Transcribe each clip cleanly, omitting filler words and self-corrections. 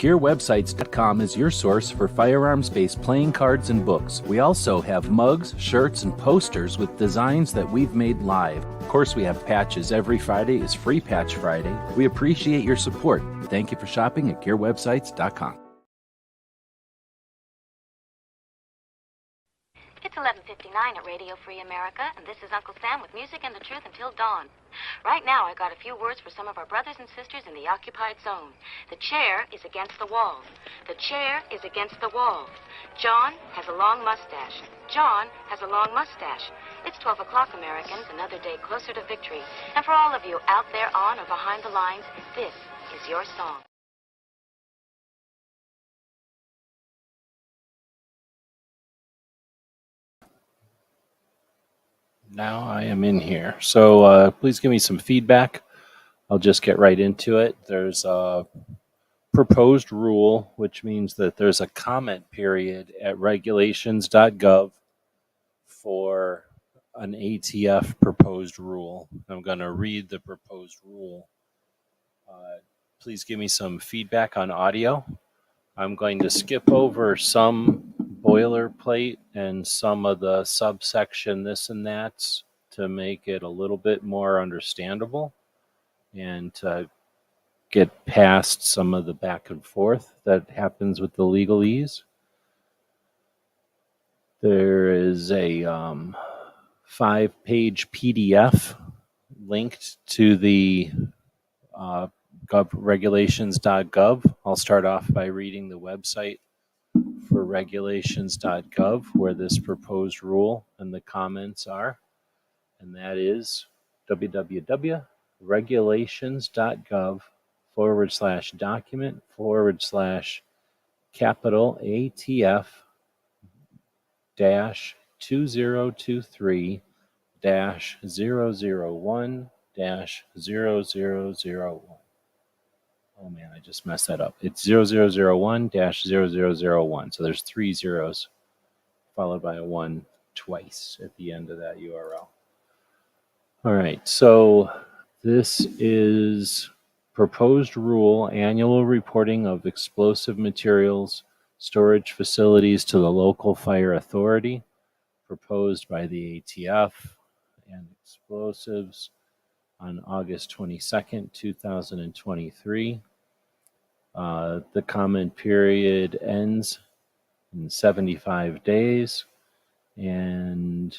GearWebsites.com is your source for firearms-based playing cards and books. We also have mugs, shirts, and posters with designs that we've made live. Of course, we have patches. Every Friday is Free Patch Friday. We appreciate your support. Thank you for shopping at GearWebsites.com. It's 11:59 at Radio Free America, and this is Uncle Sam with music and the truth until dawn. Right now, I got a few words for some of our brothers and sisters in the occupied zone. The chair is against the wall. The chair is against the wall. John has a long mustache. John has a long mustache. It's 12 o'clock, Americans, another day closer to victory. And for all of you out there on or behind the lines, this is your song. Now I am in here. So please give me some feedback. I'll just get right into it. There's a proposed rule, which means that there's a comment period at regulations.gov for an ATF proposed rule. I'm going to read the proposed rule. Please give me some feedback on audio. I'm going to skip over some boilerplate and some of the subsection this and that's to make it a little bit more understandable and to get past some of the back and forth that happens with the legalese. There is a 5-page PDF linked to the regulations.gov. I'll start off by reading the website for regulations.gov where this proposed rule and the comments are, and that is www.regulations.gov/document/capital ATF -2023-001-0001. Oh man, I just messed that up. It's 0001-0001. So there's 3 zeros followed by a 1 twice at the end of that URL. All right, so this is proposed rule, annual reporting of explosive materials storage facilities to the local fire authority, proposed by the ATF and explosives on August 22nd, 2023. The comment period ends in 75 days, and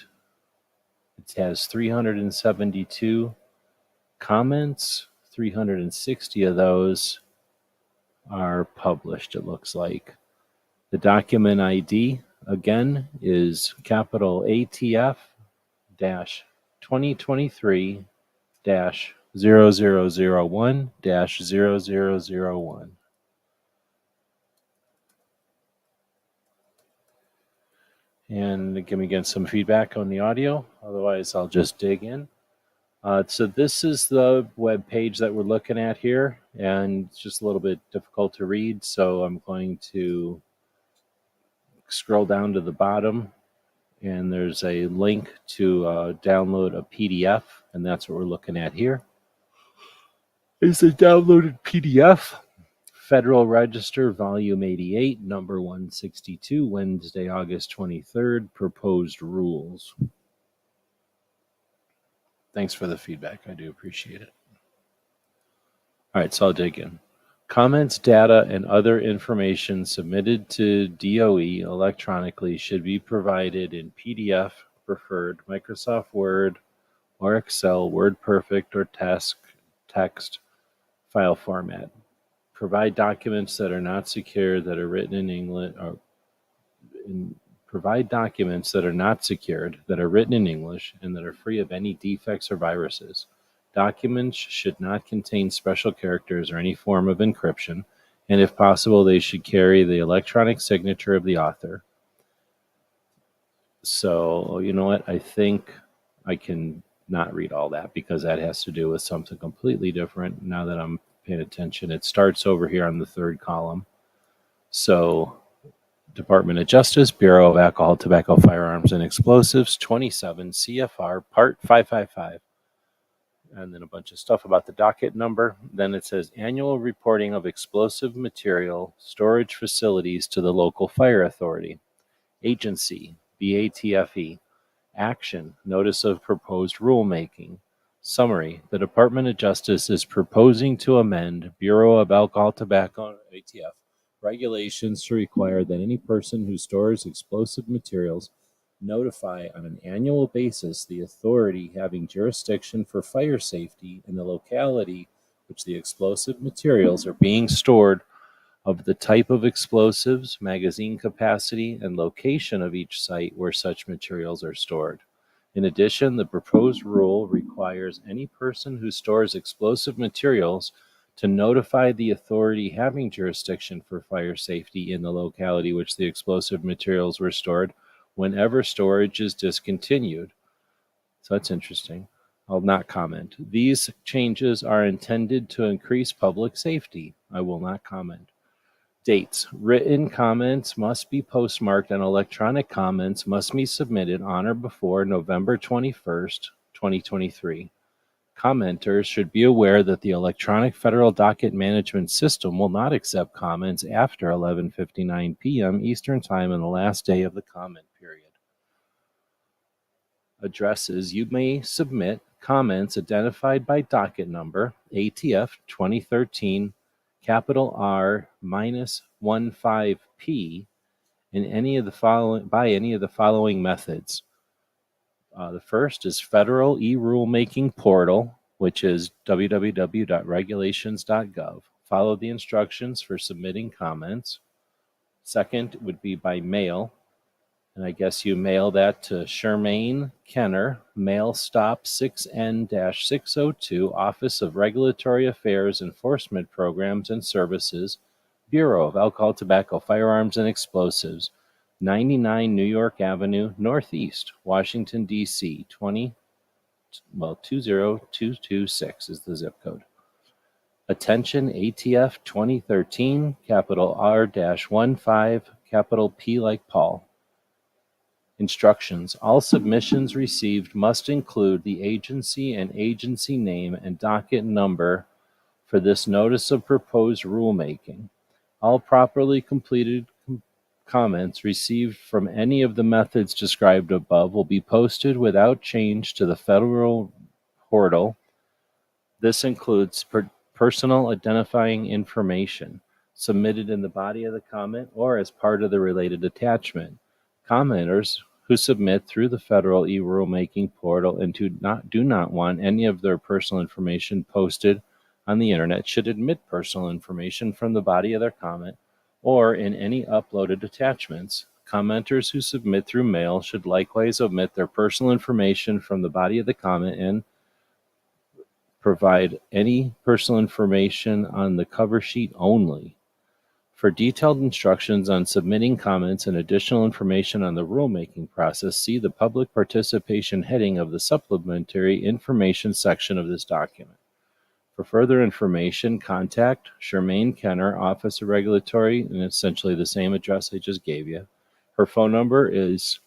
it has 372 comments. 360 of those are published, it looks like. The document ID, again, is capital ATF -2023-0001-0001. And give me again some feedback on the audio. Otherwise, I'll just dig in. So this is the web page that we're looking at here, and it's just a little bit difficult to read, so I'm going to scroll down to the bottom, and there's a link to download a PDF, and that's what we're looking at here. It's a downloaded PDF. Federal Register, Volume 88, Number 162, Wednesday, August 23rd, Proposed Rules. Thanks for the feedback. I do appreciate it. All right, so I'll dig in. Comments, data, and other information submitted to DOE electronically should be provided in PDF, preferred Microsoft Word or Excel, WordPerfect, or text file format. Provide documents that are not secure that are written in English, or provide documents that are not secured that are written in English and that are free of any defects or viruses. Documents should not contain special characters or any form of encryption, and if possible, they should carry the electronic signature of the author. So, you know what? I think I can not read all that because that has to do with something completely different. Now that I'm paying attention, it starts over here on the third column. So, Department of Justice, Bureau of Alcohol, Tobacco, Firearms, and Explosives, 27 CFR, Part 555. and then a bunch of stuff about the docket number. Then it says annual reporting of explosive material storage facilities to the local fire authority. Agency, the ATF. Action, notice of proposed rulemaking. Summary, the Department of Justice is proposing to amend Bureau of Alcohol, Tobacco, ATF, regulations to require that any person who stores explosive materials notify on an annual basis the authority having jurisdiction for fire safety in the locality which the explosive materials are being stored, of the type of explosives, magazine capacity, and location of each site where such materials are stored. In addition, the proposed rule requires any person who stores explosive materials to notify the authority having jurisdiction for fire safety in the locality which the explosive materials were stored whenever storage is discontinued. So that's interesting. I'll not comment. These changes are intended to increase public safety. I will not comment. Dates. Written comments must be postmarked and electronic comments must be submitted on or before November 21st, 2023. Commenters should be aware that the electronic federal docket management system will not accept comments after 11:59 p.m. Eastern Time on the last day of the comment period. Addresses. You may submit comments identified by docket number ATF 2013 capital R -15P in any of the following methods. The first is Federal e-rulemaking portal, which is www.regulations.gov. Follow the instructions for submitting comments. Second would be by mail. And I guess you mail that to Shermaine Kenner, Mail Stop 6N-602, Office of Regulatory Affairs, Enforcement Programs and Services, Bureau of Alcohol, Tobacco, Firearms, and Explosives, 99 New York Avenue, Northeast, Washington, D.C., 20226 is the zip code. Attention ATF 2013, capital R-15, capital P like Paul. Instructions. All submissions received must include the agency and agency name and docket number for this notice of proposed rulemaking. All properly completed comments received from any of the methods described above will be posted without change to the federal portal. This includes personal identifying information submitted in the body of the comment or as part of the related attachment. Commenters who submit through the federal e-rulemaking portal and do not want any of their personal information posted on the internet should omit personal information from the body of their comment or in any uploaded attachments. Commenters who submit through mail should likewise omit their personal information from the body of the comment and provide any personal information on the cover sheet only. For detailed instructions on submitting comments and additional information on the rulemaking process, see the Public Participation heading of the Supplementary Information section of this document. For further information, contact Shermaine Kenner, Office of Regulatory, and essentially the same address I just gave you. Her phone number is,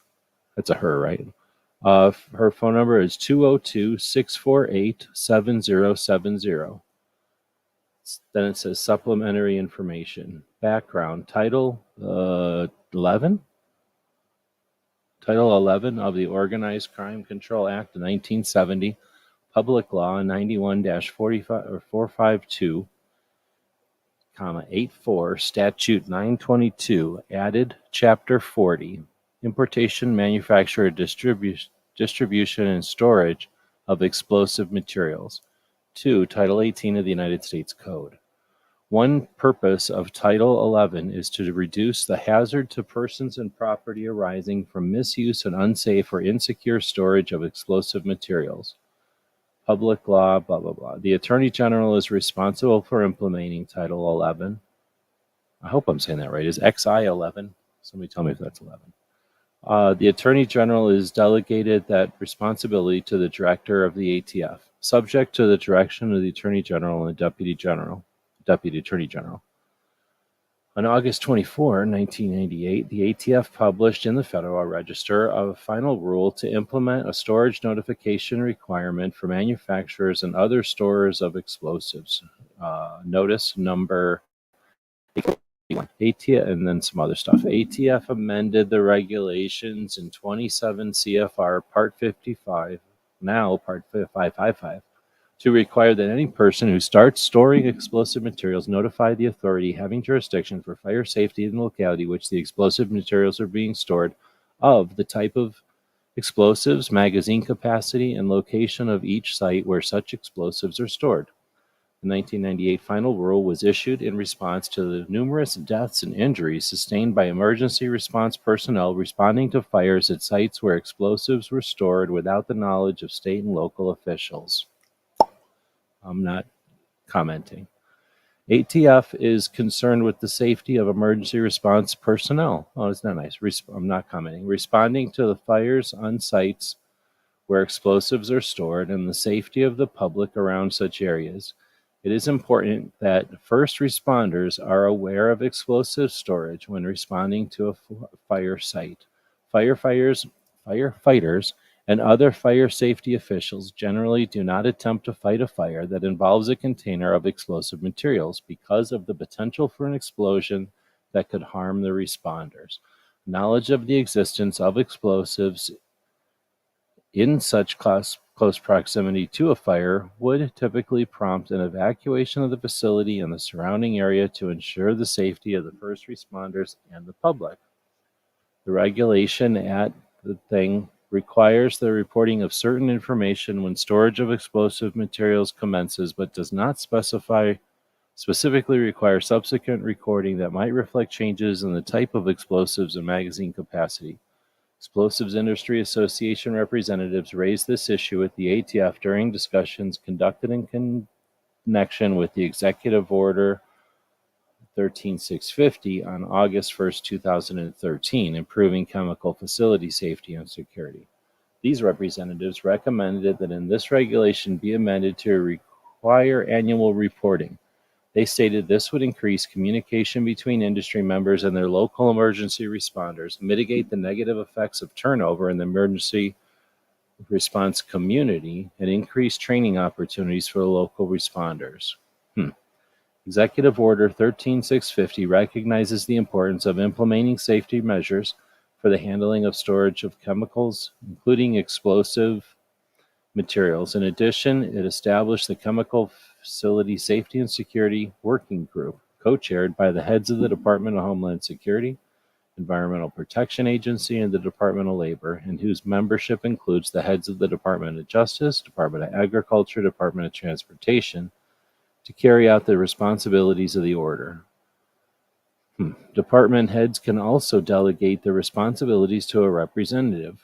that's a her, right? Her phone number is 202-648-7070. Then it says supplementary information. Background. Title 11? Title 11 of the Organized Crime Control Act of 1970, Public Law 91-452, 84, Statute 922, added Chapter 40, Importation, Manufacture, Distribution, and Storage of Explosive Materials. 2. Title 18 of the United States Code. One purpose of Title 11 is to reduce the hazard to persons and property arising from misuse and unsafe or insecure storage of explosive materials. Public law, blah, blah, blah. The Attorney General is responsible for implementing Title 11. I hope I'm saying that right. Is XI 11? Somebody tell me if that's 11. The Attorney General is delegated that responsibility to the Director of the ATF, subject to the direction of the Attorney General and the Deputy Attorney General. On August 24, 1998, the ATF published in the Federal Register a final rule to implement a storage notification requirement for manufacturers and other storers of explosives. Notice number 81. ATF, and then some other stuff. ATF amended the regulations in 27 CFR Part 55, now Part 555, to require that any person who starts storing explosive materials notify the authority having jurisdiction for fire safety in the locality which the explosive materials are being stored of the type of explosives, magazine capacity, and location of each site where such explosives are stored. The 1998 final rule was issued in response to the numerous deaths and injuries sustained by emergency response personnel responding to fires at sites where explosives were stored without the knowledge of state and local officials. I'm not commenting. ATF is concerned with the safety of emergency response personnel. Oh, it's not nice. I'm not commenting. Responding to the fires on sites where explosives are stored and the safety of the public around such areas. It is important that first responders are aware of explosive storage when responding to a fire site. Firefighters, and other fire safety officials generally do not attempt to fight a fire that involves a container of explosive materials because of the potential for an explosion that could harm the responders. Knowledge of the existence of explosives in such close proximity to a fire would typically prompt an evacuation of the facility and the surrounding area to ensure the safety of the first responders and the public. The regulation at the thing requires the reporting of certain information when storage of explosive materials commences, but does not specifically require subsequent recording that might reflect changes in the type of explosives and magazine capacity. Explosives Industry Association representatives raised this issue with the ATF during discussions conducted in connection with the Executive Order 13650 on August 1, 2013, improving chemical facility safety and security. These representatives recommended that in this regulation be amended to require annual reporting. They stated this would increase communication between industry members and their local emergency responders, mitigate the negative effects of turnover in the emergency response community, and increase training opportunities for local responders. Executive Order 13650 recognizes the importance of implementing safety measures for the handling of storage of chemicals, including explosive materials. In addition, it established the Chemical Facility Safety and Security Working Group, co-chaired by the heads of the Department of Homeland Security, Environmental Protection Agency, and the Department of Labor, and whose membership includes the heads of the Department of Justice, Department of Agriculture, Department of Transportation, to carry out the responsibilities of the order. Department heads can also delegate their responsibilities to a representative.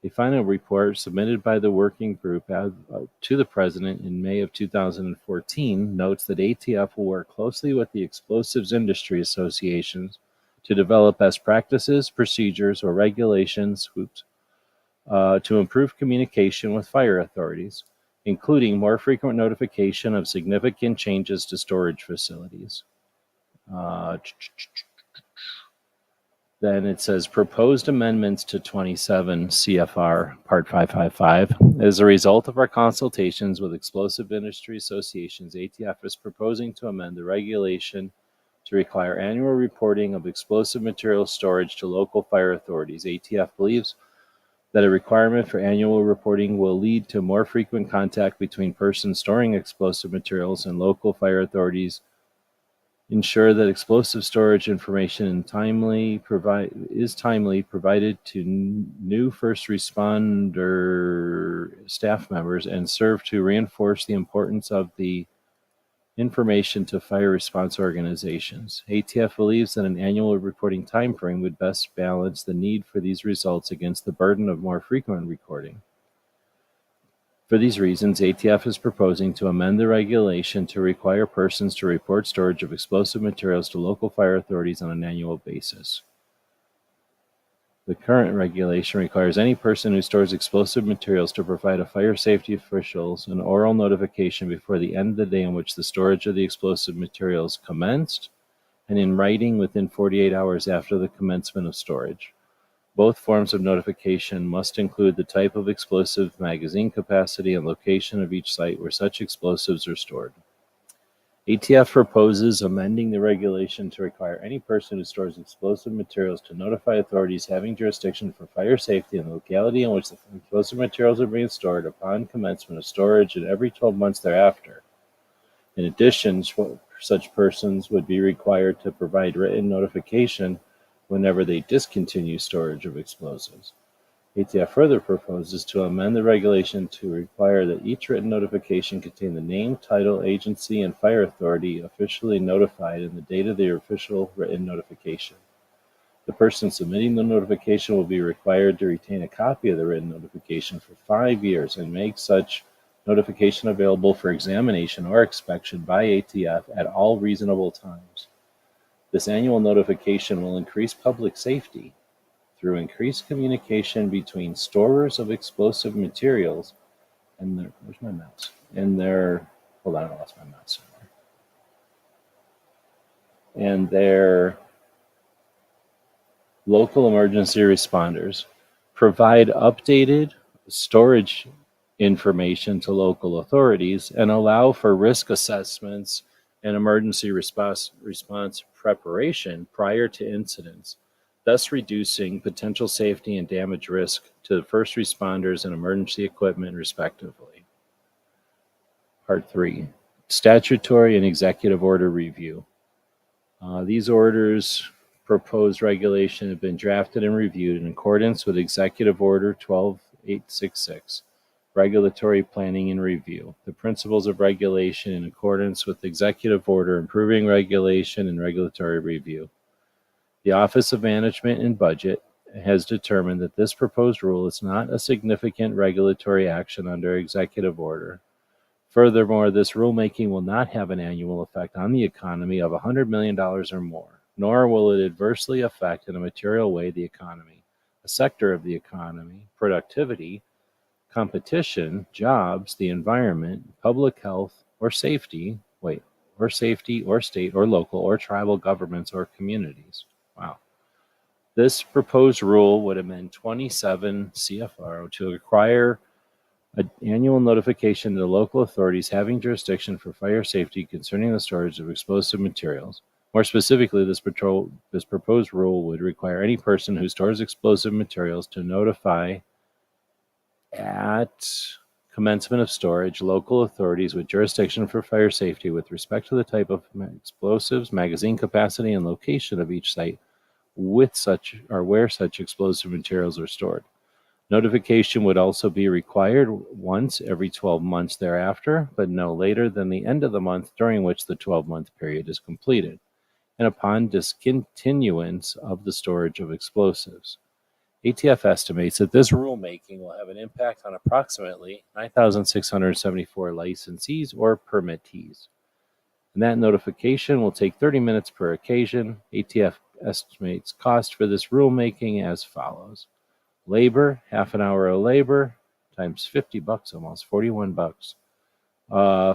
A final report submitted by the working group to the President in May of 2014 notes that ATF will work closely with the explosives industry associations to develop best practices, procedures, or regulations to improve communication with fire authorities, including more frequent notification of significant changes to storage facilities. Then it says proposed amendments to 27 CFR Part 555. As a result of our consultations with explosive industry associations, ATF is proposing to amend the regulation to require annual reporting of explosive material storage to local fire authorities. ATF believes that a requirement for annual reporting will lead to more frequent contact between persons storing explosive materials and local fire authorities, ensure that explosive storage information is timely provided to new first responder staff members, and serve to reinforce the importance of the information to fire response organizations. ATF believes that an annual reporting timeframe would best balance the need for these results against the burden of more frequent recording. For these reasons, ATF is proposing to amend the regulation to require persons to report storage of explosive materials to local fire authorities on an annual basis. The current regulation requires any person who stores explosive materials to provide a fire safety officials an oral notification before the end of the day on which the storage of the explosive materials commenced and in writing within 48 hours after the commencement of storage. Both forms of notification must include the type of explosive, magazine capacity, and location of each site where such explosives are stored. ATF proposes amending the regulation to require any person who stores explosive materials to notify authorities having jurisdiction for fire safety in the locality in which the explosive materials are being stored upon commencement of storage and every 12 months thereafter. In addition, such persons would be required to provide written notification whenever they discontinue storage of explosives. ATF further proposes to amend the regulation to require that each written notification contain the name, title, agency, and fire authority officially notified and the date of their official written notification. The person submitting the notification will be required to retain a copy of the written notification for 5 years and make such notification available for examination or inspection by ATF at all reasonable times. This annual notification will increase public safety through increased communication between storers of explosive materials and their, where's my mouse? And their, hold on, I lost my mouse somewhere. And their local emergency responders, provide updated storage information to local authorities, and allow for risk assessments and emergency response preparation prior to incidents, thus reducing potential safety and damage risk to first responders and emergency equipment, respectively. Part 3, Statutory and Executive Order Review. These orders proposed regulation have been drafted and reviewed in accordance with Executive Order 12866, Regulatory Planning and Review. The principles of regulation in accordance with Executive Order Improving Regulation and Regulatory Review. The Office of Management and Budget has determined that this proposed rule is not a significant regulatory action under Executive Order. Furthermore, this rulemaking will not have an annual effect on the economy of $100 million or more, nor will it adversely affect in a material way the economy, a sector of the economy, productivity, competition, jobs, the environment, public health, or safety, or state or local or tribal governments or communities. Wow. This proposed rule would amend 27 CFR to require an annual notification to the local authorities having jurisdiction for fire safety concerning the storage of explosive materials. More specifically, this proposed rule would require any person who stores explosive materials to notify at commencement of storage local authorities with jurisdiction for fire safety with respect to the type of explosives, magazine capacity, and location of each site with such or where such explosive materials are stored. Notification would also be required once every 12 months thereafter, but no later than the end of the month during which the 12-month period is completed, and upon discontinuance of the storage of explosives. ATF estimates that this rulemaking will have an impact on approximately 9,674 licensees or permittees. And that notification will take 30 minutes per occasion. ATF estimates cost for this rulemaking as follows. Labor, half an hour of labor, times $50, almost $41,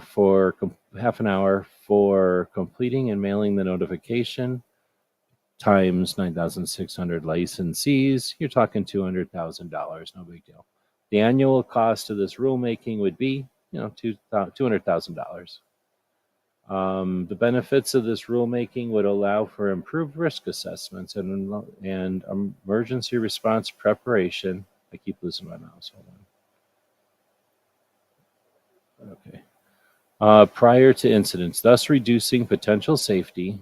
for half an hour for completing and mailing the notification, times 9,600 licensees, you're talking $200,000, no big deal. The annual cost of this rulemaking would be, $200,000. The benefits of this rulemaking would allow for improved risk assessments and emergency response preparation. I keep losing my mouse. Hold on. Okay. Prior to incidents, thus reducing potential safety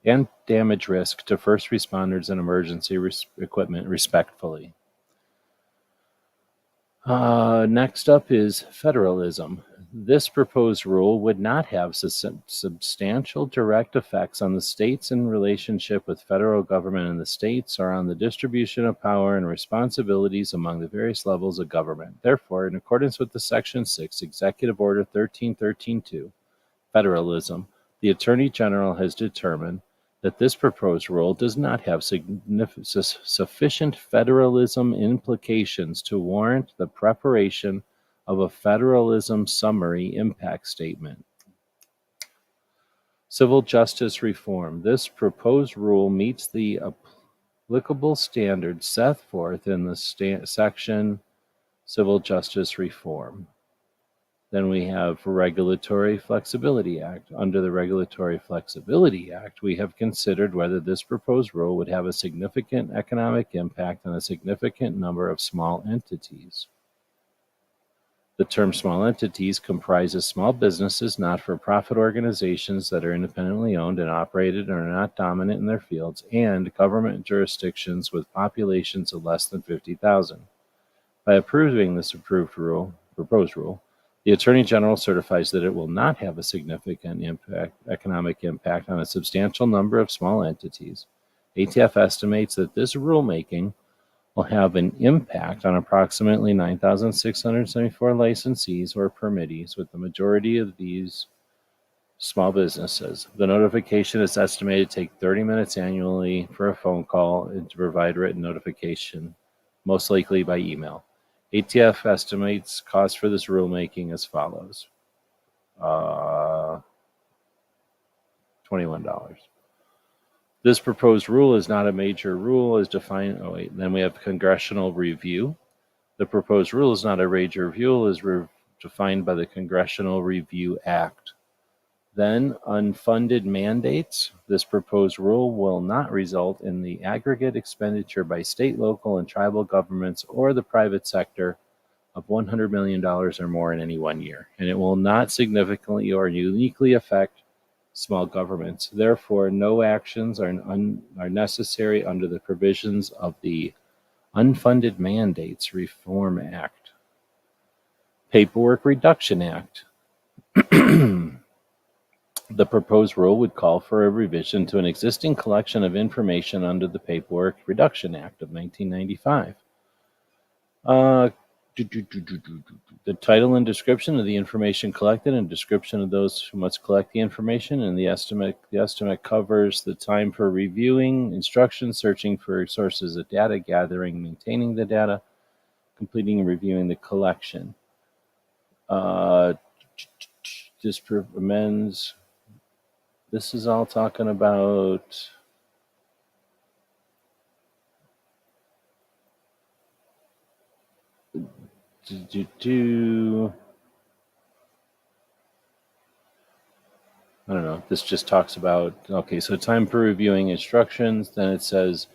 and damage risk to first responders and emergency equipment, respectfully. Next up is federalism. This proposed rule would not have substantial direct effects on the states in relationship with federal government and the states or on the distribution of power and responsibilities among the various levels of government. Therefore, in accordance with the Section 6 Executive Order 1313-2, Federalism, the Attorney General has determined that this proposed rule does not have sufficient federalism implications to warrant the preparation of a federalism summary impact statement. Civil justice reform. This proposed rule meets the applicable standards set forth in the section Civil Justice Reform. Then we have Regulatory Flexibility Act. Under the Regulatory Flexibility Act, we have considered whether this proposed rule would have a significant economic impact on a significant number of small entities. The term small entities comprises small businesses, not-for-profit organizations that are independently owned and operated and are not dominant in their fields, and government jurisdictions with populations of less than 50,000. By approving this proposed rule, the Attorney General certifies that it will not have a significant economic impact on a substantial number of small entities. ATF estimates that this rulemaking will have an impact on approximately 9,674 licensees or permittees, with the majority of these small businesses. The notification is estimated to take 30 minutes annually for a phone call and to provide written notification, most likely by email. ATF estimates costs for this rulemaking as follows. $21. This proposed rule is not a major rule as defined. Then we have congressional review. The proposed rule is not a major rule as defined by the Congressional Review Act. Then unfunded mandates. This proposed rule will not result in the aggregate expenditure by state, local, and tribal governments or the private sector of $100 million or more in any 1 year, and it will not significantly or uniquely affect small governments. Therefore, no actions are necessary under the provisions of the Unfunded Mandates Reform Act. Paperwork Reduction Act. The proposed rule would call for a revision to an existing collection of information under the Paperwork Reduction Act of 1995. The title and description of the information collected and description of those who must collect the information, and the estimate covers the time for reviewing, instructions, searching for sources of data, gathering, maintaining the data, completing and reviewing the collection. This amends. This is all talking about I don't know. This just talks about, okay, so time for reviewing instructions. Then it says,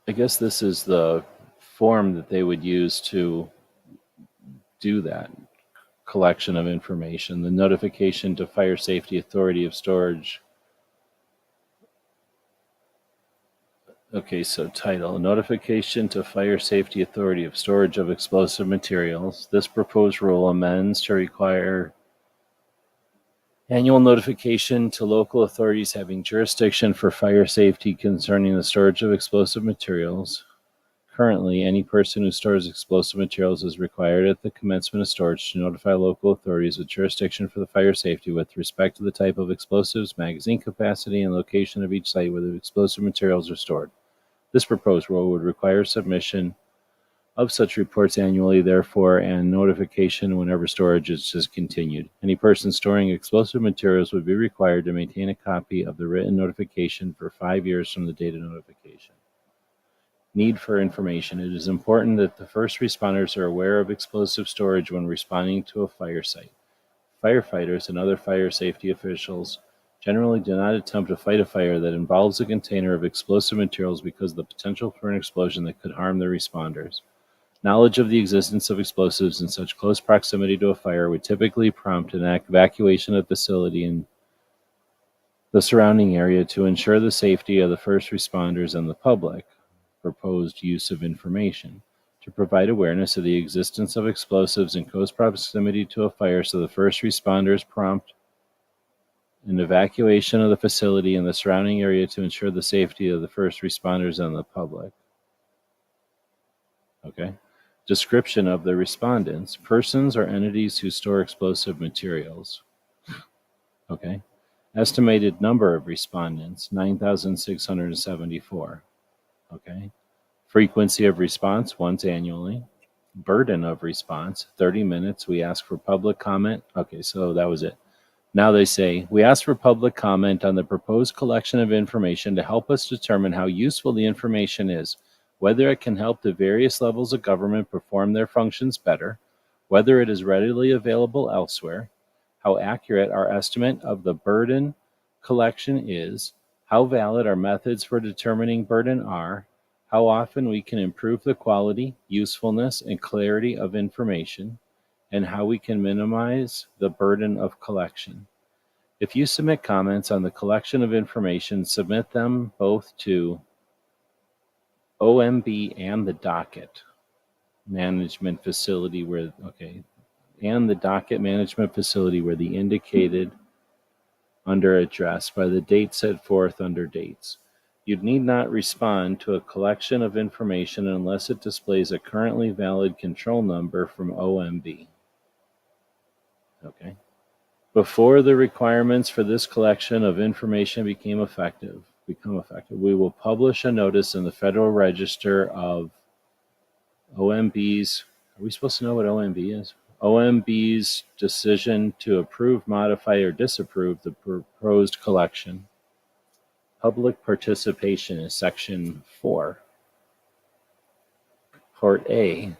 I guess this is the form that they would use to do that collection of information. The notification to Fire Safety Authority of Storage. Okay, so title, Notification to Fire Safety Authority of Storage of Explosive Materials. This proposed rule amends to require annual notification to local authorities having jurisdiction for fire safety concerning the storage of explosive materials. Currently, any person who stores explosive materials is required at the commencement of storage to notify local authorities with jurisdiction for the fire safety with respect to the type of explosives, magazine capacity, and location of each site where the explosive materials are stored. This proposed rule would require submission of such reports annually, therefore, and notification whenever storage is discontinued. Any person storing explosive materials would be required to maintain a copy of the written notification for 5 years from the date of notification. Need for information. It is important that the first responders are aware of explosive storage when responding to a fire site. Firefighters and other fire safety officials generally do not attempt to fight a fire that involves a container of explosive materials because of the potential for an explosion that could harm the responders. Knowledge of the existence of explosives in such close proximity to a fire would typically prompt an evacuation of the facility and the surrounding area to ensure the safety of the first responders and the public. Proposed use of information. To provide awareness of the existence of explosives in close proximity to a fire so the first responders prompt an evacuation of the facility and the surrounding area to ensure the safety of the first responders and the public. Okay. Description of the respondents. Persons or entities who store explosive materials. Okay. Estimated number of respondents, 9,674. Okay. Frequency of response, once annually. burden of response, 30 minutes. We ask for public comment. Okay, so that was it. Now they say, we ask for public comment on the proposed collection of information to help us determine how useful the information is, whether it can help the various levels of government perform their functions better, whether it is readily available elsewhere, how accurate our estimate of the burden collection is, how valid our methods for determining burden are, how often we can improve the quality, usefulness, and clarity of information, and how we can minimize the burden of collection. If you submit comments on the collection of information, submit them both to OMB and the docket management facility and the docket management facility where the indicated under address by the date set forth under dates. You need not respond to a collection of information unless it displays a currently valid control number from OMB. Okay. Before the requirements for this collection of information become effective, we will publish a notice in the Federal Register of OMB's. Are we supposed to know what OMB is? OMB's decision to approve, modify, or disapprove the proposed collection. Public participation is Section 4. Part A.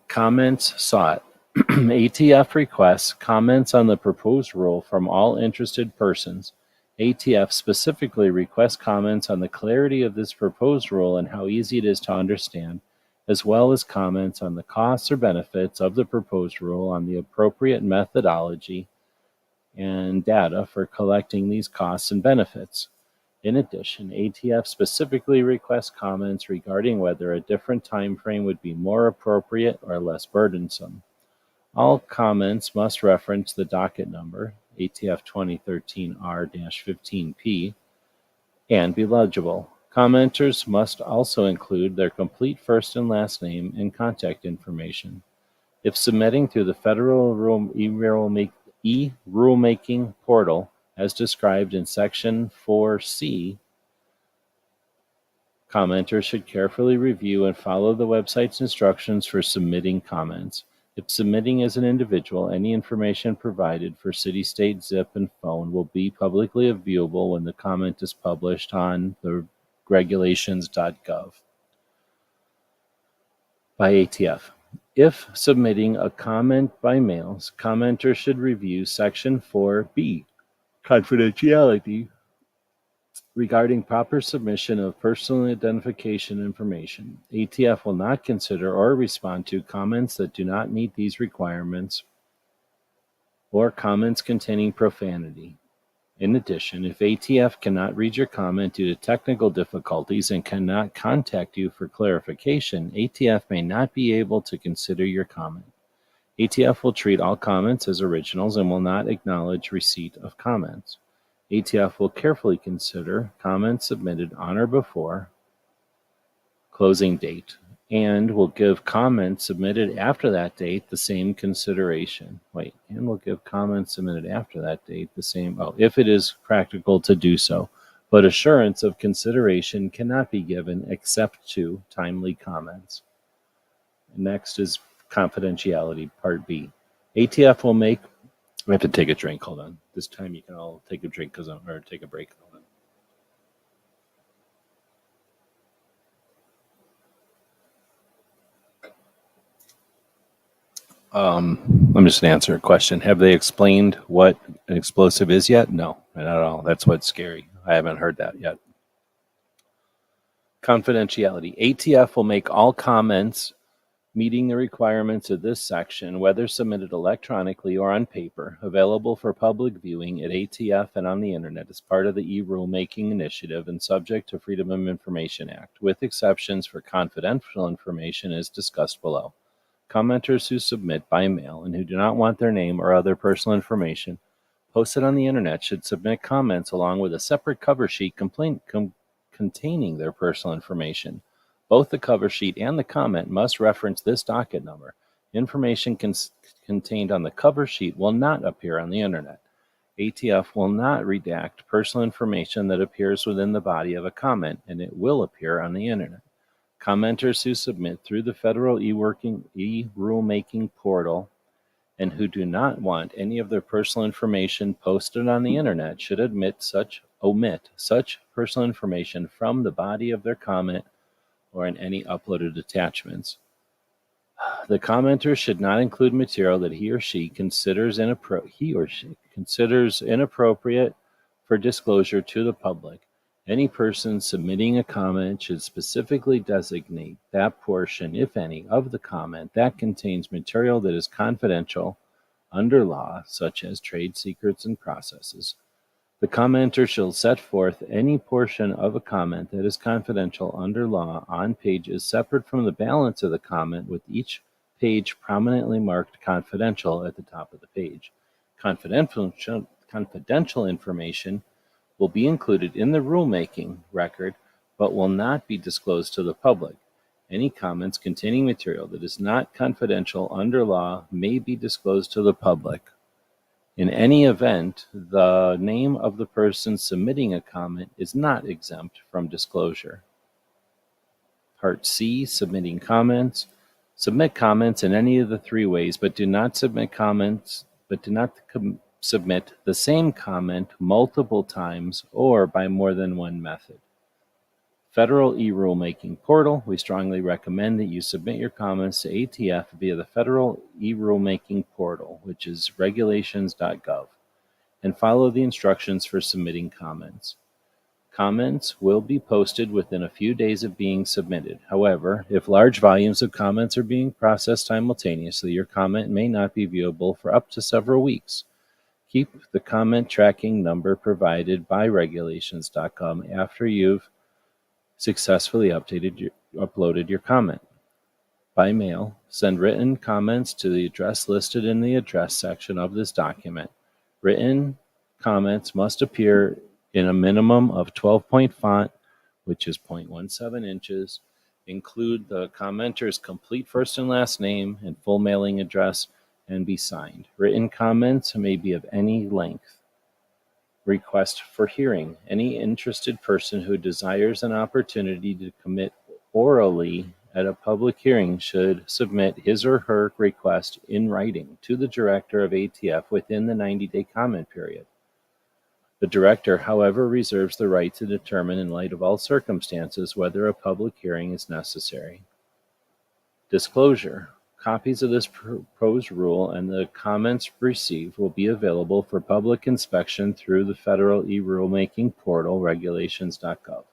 Comments sought. ATF requests comments on the proposed rule from all interested persons. ATF specifically requests comments on the clarity of this proposed rule and how easy it is to understand, as well as comments on the costs or benefits of the proposed rule, on the appropriate methodology and data for collecting these costs and benefits. In addition, ATF specifically requests comments regarding whether a different time frame would be more appropriate or less burdensome. All comments must reference the docket number, ATF 2013R-15P, and be legible. Commenters must also include their complete first and last name and contact information. If submitting through the Federal e-rulemaking portal, as described in Section 4C, commenters should carefully review and follow the website's instructions for submitting comments. If submitting as an individual, any information provided for city, state, zip, and phone will be publicly viewable when the comment is published on the regulations.gov by ATF. If submitting a comment by mail, commenters should review Section 4B, confidentiality, regarding proper submission of personal identification information. ATF will not consider or respond to comments that do not meet these requirements or comments containing profanity. In addition, if ATF cannot read your comment due to technical difficulties and cannot contact you for clarification, ATF may not be able to consider your comment. ATF will treat all comments as originals and will not acknowledge receipt of comments. ATF will carefully consider comments submitted on or before closing date and will give comments submitted after that date the same consideration. And will give comments submitted after that date the same, if it is practical to do so. But assurance of consideration cannot be given except to timely comments. Next is confidentiality, Part B. ATF will make. I have to take a drink. Hold on. This time you can all take a drink or take a break. Hold on. I'm just going to answer a question. Have they explained what an explosive is yet? No, not at all. That's what's scary. I haven't heard that yet. Confidentiality. ATF will make all comments meeting the requirements of this section, whether submitted electronically or on paper, available for public viewing at ATF and on the Internet as part of the e-rulemaking initiative and subject to Freedom of Information Act, with exceptions for confidential information as discussed below. Commenters who submit by mail and who do not want their name or other personal information posted on the Internet should submit comments along with a separate cover sheet containing their personal information. Both the cover sheet and the comment must reference this docket number. Information contained on the cover sheet will not appear on the Internet. ATF will not redact personal information that appears within the body of a comment, and it will appear on the Internet. Commenters who submit through the federal e-rulemaking portal and who do not want any of their personal information posted on the internet should omit such personal information from the body of their comment or in any uploaded attachments. The commenter should not include material that he or she considers inappropriate for disclosure to the public. Any person submitting a comment should specifically designate that portion, if any, of the comment that contains material that is confidential under law, such as trade secrets and processes. The commenter shall set forth any portion of a comment that is confidential under law on pages separate from the balance of the comment, with each page prominently marked confidential at the top of the page. Confidential information will be included in the rulemaking record but will not be disclosed to the public. Any comments containing material that is not confidential under law may be disclosed to the public. In any event, the name of the person submitting a comment is not exempt from disclosure. Part C, submitting comments. Submit comments in any of the three ways, but do not submit the same comment multiple times or by more than one method. Federal e-rulemaking portal. We strongly recommend that you submit your comments to ATF via the Federal e-rulemaking portal, which is regulations.gov, and follow the instructions for submitting comments. Comments will be posted within a few days of being submitted. However, if large volumes of comments are being processed simultaneously, your comment may not be viewable for up to several weeks. Keep the comment tracking number provided by regulations.gov after you've successfully uploaded your comment. By mail, send written comments to the address listed in the address section of this document. Written comments must appear in a minimum of 12-point font, which is 0.17 inches. Include the commenter's complete first and last name and full mailing address, and be signed. Written comments may be of any length. Request for hearing. Any interested person who desires an opportunity to commit orally at a public hearing should submit his or her request in writing to the director of ATF within the 90-day comment period. The director, however, reserves the right to determine in light of all circumstances whether a public hearing is necessary. Disclosure. Copies of this proposed rule and the comments received will be available for public inspection through the Federal e-rulemaking portal, regulations.gov,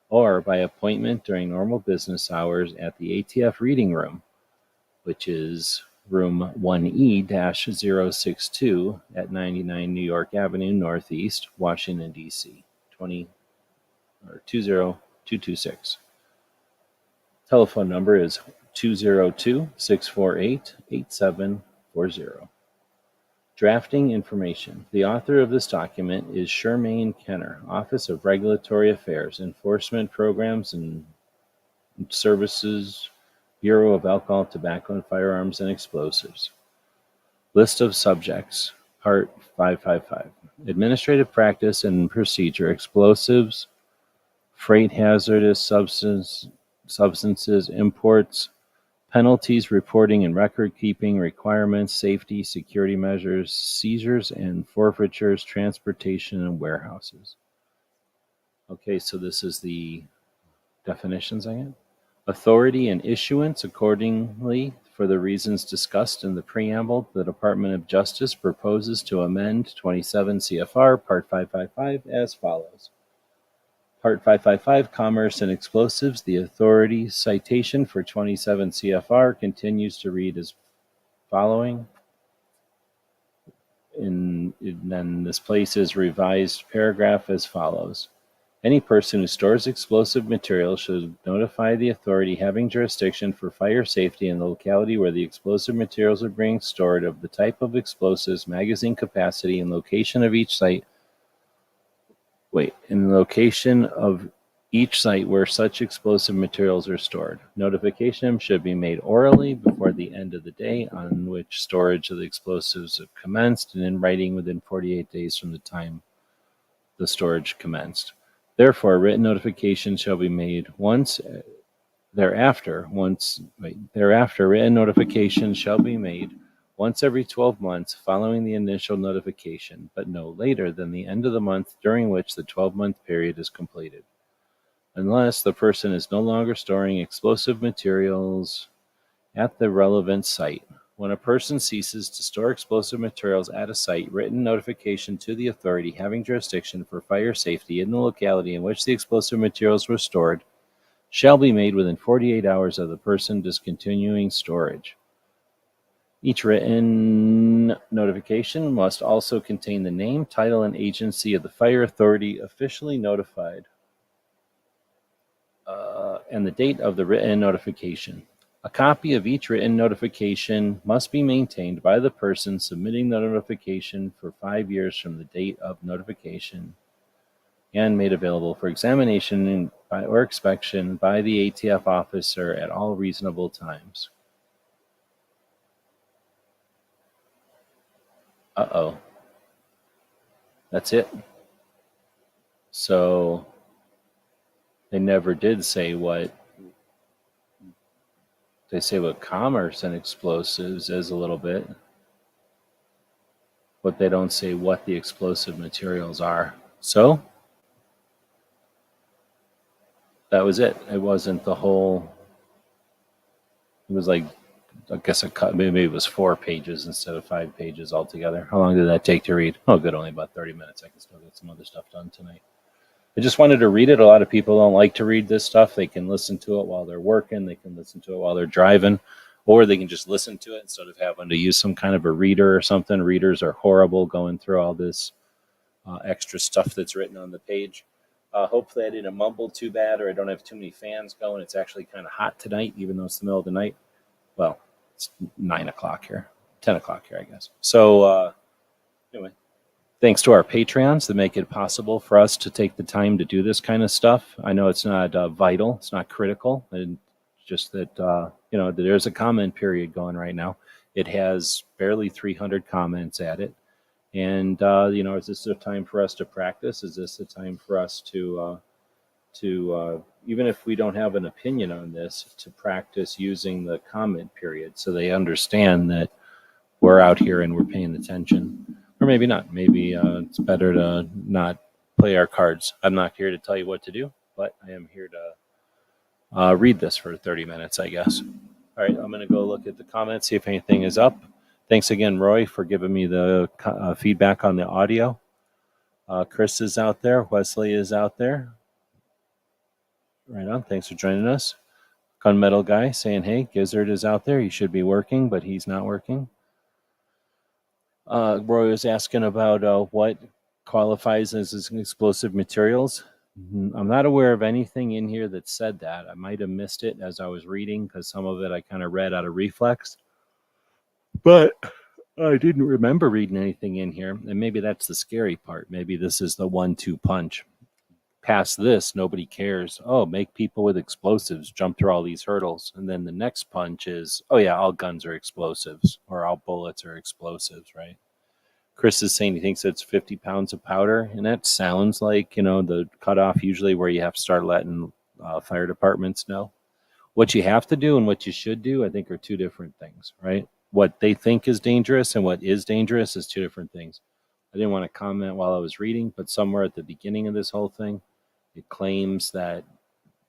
or by appointment during normal business hours at the ATF Reading Room, which is room 1E-062 at 99 New York Avenue Northeast, Washington, D.C., 20226. Telephone number is 202-648-8740. Drafting information. The author of this document is Shermaine Kenner, Office of Regulatory Affairs, Enforcement Programs and Services, Bureau of Alcohol, Tobacco, and Firearms and Explosives. List of subjects. Part 555. Administrative Practice and Procedure, Explosives, Freight Hazardous Substances, Imports, Penalties, Reporting and Record Keeping, Requirements, Safety, Security Measures, Seizures and Forfeitures, Transportation, and Warehouses. Okay, so this is the definitions again. Authority and issuance. Accordingly, for the reasons discussed in the preamble, the Department of Justice proposes to amend 27 CFR Part 555 as follows. Part 555, Commerce and Explosives. The authority citation for 27 CFR continues to read as following. And then this place is revised paragraph as follows. Any person who stores explosive material should notify the authority having jurisdiction for fire safety in the locality where the explosive materials are being stored of the type of explosives, magazine capacity, and location of each site. In the location of each site where such explosive materials are stored. Notification should be made orally before the end of the day on which storage of the explosives have commenced, and in writing within 48 days from the time the storage commenced. Therefore, written notification shall be made once Thereafter, written notification shall be made once every 12 months following the initial notification, but no later than the end of the month during which the 12-month period is completed, unless the person is no longer storing explosive materials at the relevant site. When a person ceases to store explosive materials at a site, written notification to the authority having jurisdiction for fire safety in the locality in which the explosive materials were stored shall be made within 48 hours of the person discontinuing storage. Each written notification must also contain the name, title, and agency of the fire authority officially notified, and the date of the written notification. A copy of each written notification must be maintained by the person submitting the notification for 5 years from the date of notification and made available for examination or inspection by the ATF officer at all reasonable times. Uh-oh. That's it. So they never did say what they say what commerce and explosives is a little bit, but they don't say what the explosive materials are. So that was it. It wasn't the whole. It was like, I guess maybe it was 4 pages instead of 5 pages altogether. How long did that take to read? Oh, good, only about 30 minutes. I can still get some other stuff done tonight. I just wanted to read it. A lot of people don't like to read this stuff. They can listen to it while they're working. They can listen to it while they're driving, or they can just listen to it instead of having to use some kind of a reader or something. Readers are horrible going through all this extra stuff that's written on the page. Hopefully I didn't mumble too bad, or I don't have too many fans going. It's actually kind of hot tonight, even though it's the middle of the night. Well, it's 9 o'clock here, 10 o'clock here, I guess. So anyway, thanks to our Patreons that make it possible for us to take the time to do this kind of stuff. I know it's not vital, it's not critical, and just that, there's a comment period going right now. It has barely 300 comments at it. And, is this a time for us to practice? Is this a time for us to even if we don't have an opinion on this, to practice using the comment period so they understand that we're out here and we're paying attention? Or maybe not. Maybe it's better to not play our cards. I'm not here to tell you what to do, but I am here to read this for 30 minutes, I guess. All right, I'm going to go look at the comments, see if anything is up. Thanks again, Roy, for giving me the feedback on the audio. Chris is out there. Wesley is out there. Right on. Thanks for joining us. Gunmetal Guy saying, hey, Gizzard is out there. He should be working, but he's not working. Roy was asking about what qualifies as explosive materials. I'm not aware of anything in here that said that. I might have missed it as I was reading, because some of it I kind of read out of reflex. But I didn't remember reading anything in here, and maybe that's the scary part. Maybe this is the 1-2 punch. Past this, nobody cares. Oh, make people with explosives jump through all these hurdles. And then the next punch is, oh yeah, all guns are explosives, or all bullets are explosives, right? Chris is saying he thinks it's 50 pounds of powder, and that sounds like, the cutoff usually where you have to start letting fire departments know. What you have to do and what you should do, I think, are two different things, right? What they think is dangerous and what is dangerous is two different things. I didn't want to comment while I was reading, but somewhere at the beginning of this whole thing, it claims that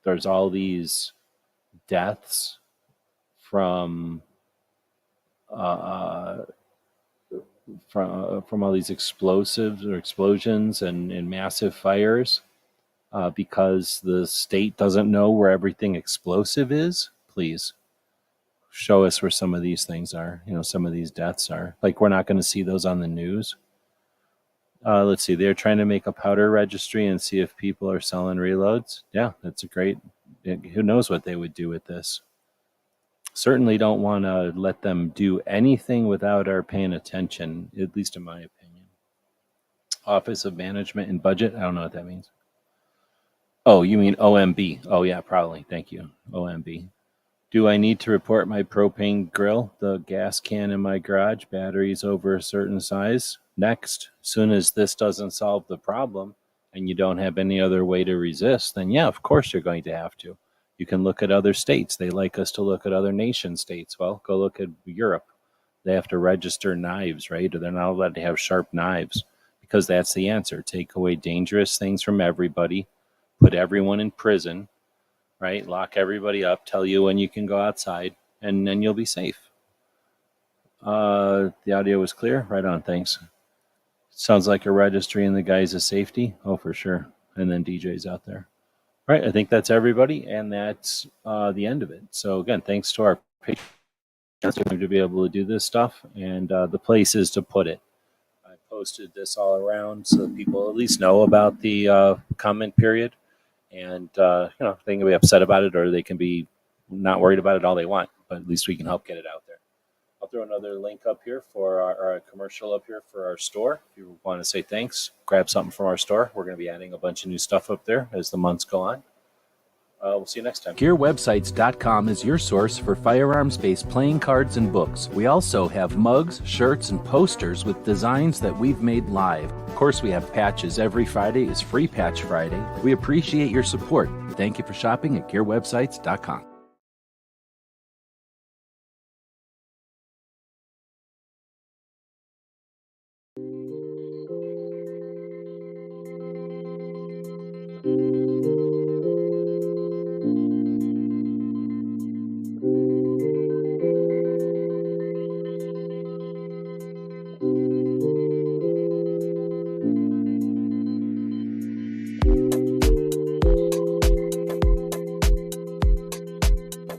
there's all these deaths from all these explosives or explosions and massive fires because the state doesn't know where everything explosive is. Please show us where some of these things are, some of these deaths are. Like, we're not going to see those on the news. Let's see, they're trying to make a powder registry and see if people are selling reloads. Yeah, that's a great, who knows what they would do with this. Certainly don't want to let them do anything without our paying attention, at least in my opinion. Office of Management and Budget, I don't know what that means. Oh, you mean OMB. Oh yeah, probably, thank you, OMB. Do I need to report my propane grill, the gas can in my garage, batteries over a certain size? Next, soon as this doesn't solve the problem and you don't have any other way to resist, then yeah, of course you're going to have to. You can look at other states. They like us to look at other nation states. Well, go look at Europe. They have to register knives, right? Or they're not allowed to have sharp knives because that's the answer. Take away dangerous things from everybody, put everyone in prison, right? Lock everybody up, tell you when you can go outside, and then you'll be safe. The audio was clear? Right on, thanks. Sounds like a registry in the guise of safety. Oh, for sure. And then DJ's out there. All right, I think that's everybody, and that's the end of it. So again, thanks to our patrons to be able to do this stuff, and the places to put it. I posted this all around so that people at least know about the comment period, and they can be upset about it, or they can be not worried about it all they want, but at least we can help get it out there. I'll throw another link up here for our commercial up here for our store. If you want to say thanks, grab something from our store. We're going to be adding a bunch of new stuff up there as the months go on. We'll see you next time. GearWebsites.com is your source for firearms-based playing cards and books. We also have mugs, shirts, and posters with designs that we've made live. Of course, we have patches. Every Friday is Free Patch Friday. We appreciate your support. Thank you for shopping at GearWebsites.com.